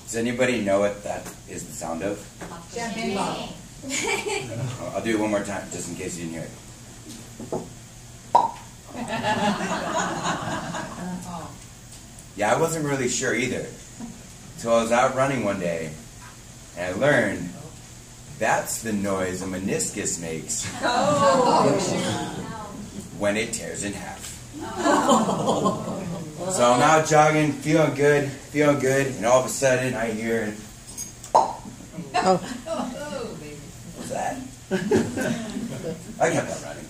Does anybody know what that is the sound of? I'll do it one more time, just in case you didn't hear it. Yeah, I wasn't really sure either. So I was out running one day, and I learned that's the noise a meniscus makes when it tears in half. So I'm out jogging, feeling good, and all of a sudden I hear, what's that? I kept on running,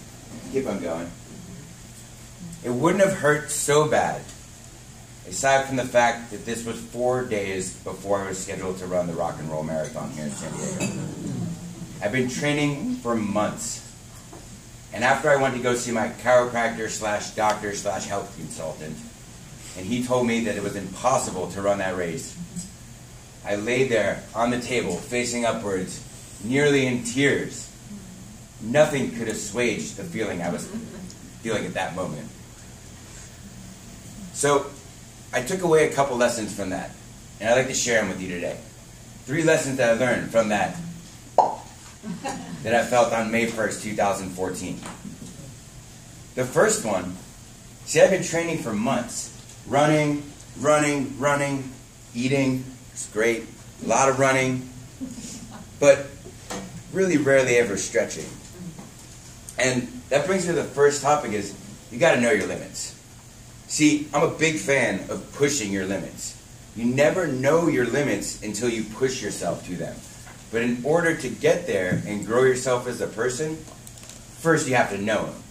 keep on going. It wouldn't have hurt so bad, aside from the fact that this was 4 days before I was scheduled to run the Rock and Roll Marathon here in San Diego. I've been training for months. And after I went to go see my chiropractor / doctor / health consultant, and he told me that it was impossible to run that race, I lay there on the table, facing upwards, nearly in tears. Nothing could assuage the feeling I was feeling at that moment. So, I took away a couple lessons from that, and I'd like to share them with you today. 3 lessons that I learned from that I felt on May 1st, 2014. The first one, see, I've been training for months. Running, eating, it's great, a lot of running, but really rarely ever stretching. And that brings me to the first topic is, you got to know your limits. See, I'm a big fan of pushing your limits. You never know your limits until you push yourself to them. But in order to get there and grow yourself as a person, first you have to know them.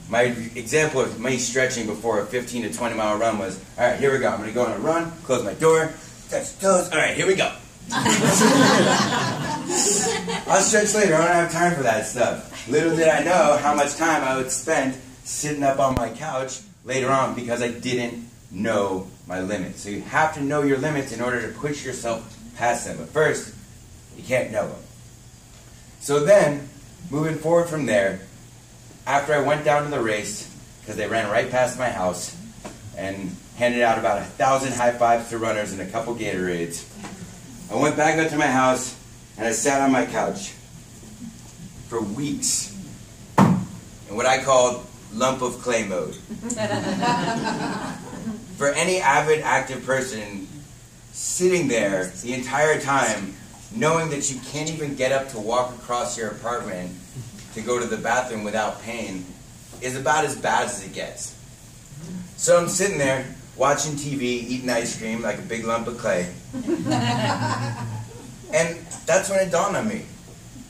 My example of me stretching before a 15 to 20 mile run was, all right, here we go. I'm going to go on a run, close my door, touch toes. All right, here we go. I'll stretch later. I don't have time for that stuff. Little did I know how much time I would spend sitting up on my couch later on because I didn't know my limits. So you have to know your limits in order to push yourself past them. But first, you can't know them. So then, moving forward from there, after I went down to the race, because they ran right past my house, and handed out about 1,000 high fives to runners and a couple Gatorades, I went back up to my house, and I sat on my couch for weeks in what I called lump of clay mode. For any avid, active person, sitting there the entire time, knowing that you can't even get up to walk across your apartment to go to the bathroom without pain, is about as bad as it gets. So I'm sitting there, watching TV, eating ice cream like a big lump of clay. And that's when it dawned on me.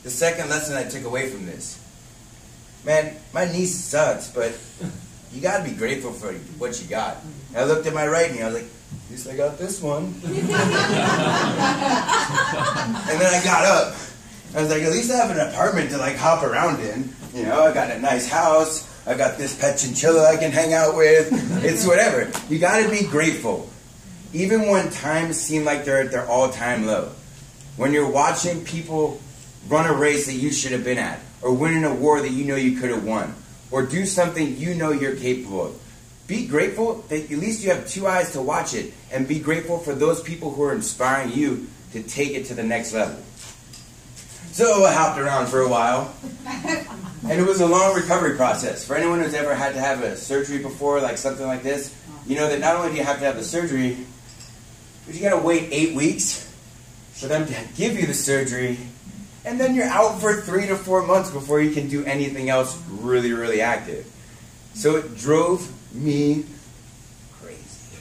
The second lesson I took away from this. Man, my knee sucks, but you gotta be grateful for what you got. And I looked at my right knee, I was like, at least I got this one. And then I got up. I was like, at least I have an apartment to like hop around in. You know, I got a nice house. I got this pet chinchilla I can hang out with. It's whatever. You gotta be grateful. Even when times seem like they're at their all-time low. When you're watching people run a race that you should have been at, or win an award that you know you could have won, or do something you know you're capable of. Be grateful that at least you have 2 eyes to watch it, and be grateful for those people who are inspiring you to take it to the next level. So I hopped around for a while, and it was a long recovery process. For anyone who's ever had to have a surgery before, like something like this, you know that not only do you have to have the surgery, but you gotta wait 8 weeks for them to give you the surgery, and then you're out for 3 to 4 months before you can do anything else really, really active. So it drove me crazy.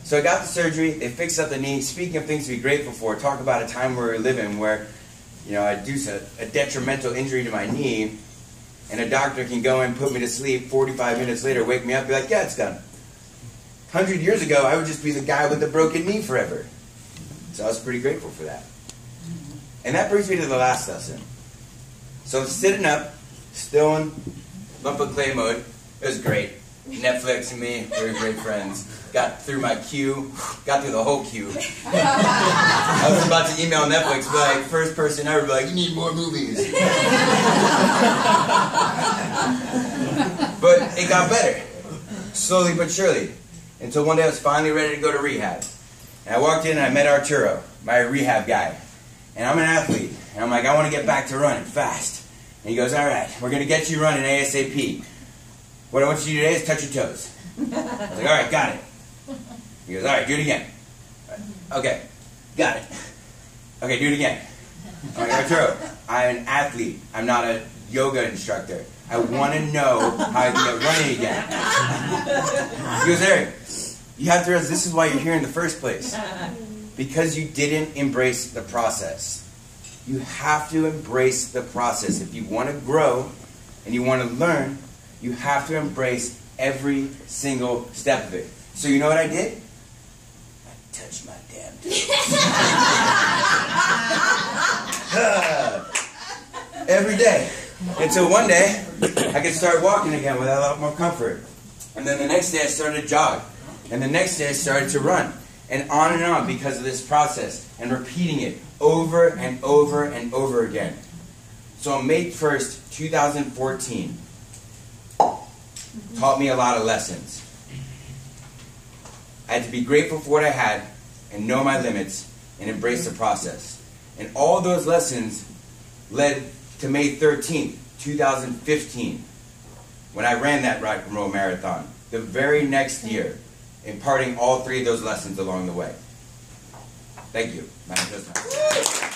So I got the surgery, they fixed up the knee. Speaking of things to be grateful for, talk about a time where we're living where, you know, I do a detrimental injury to my knee, and a doctor can go in, put me to sleep, 45 minutes later, wake me up, be like, yeah, it's done. 100 years ago, I would just be the guy with the broken knee forever. So I was pretty grateful for that. And that brings me to the last lesson. So I'm sitting up, still in lump of clay mode. It was great. Netflix and me, we were great friends. Got through my queue, got through the whole queue. I was about to email Netflix, but like, first person ever, be like, you need more movies. But it got better, slowly but surely, until one day I was finally ready to go to rehab. And I walked in and I met Arturo, my rehab guy. And I'm an athlete, and I'm like, I want to get back to running fast. And he goes, all right, we're going to get you running ASAP. What I want you to do today is touch your toes. I was like, all right, got it. He goes, all right, do it again. Okay, got it. Okay, do it again. I'm like, Arturo, I'm an athlete. I'm not a yoga instructor. I want to know how I can get running again. He goes, Eric, you have to realize this is why you're here in the first place. Because you didn't embrace the process. You have to embrace the process. If you want to grow and you want to learn, you have to embrace every single step of it. So you know what I did? I touched my damn toes. Every day. Until one day, I could start walking again with a lot more comfort. And then the next day I started to jog. And the next day I started to run. And on because of this process. And repeating it over and over and over again. So on May 1st, 2014, taught me a lot of lessons. I had to be grateful for what I had and know my limits and embrace the process. And all those lessons led to May 13th, 2015, when I ran that Rock and Roll Marathon, the very next year, imparting all three of those lessons along the way. Thank you. My name is Toastmasters.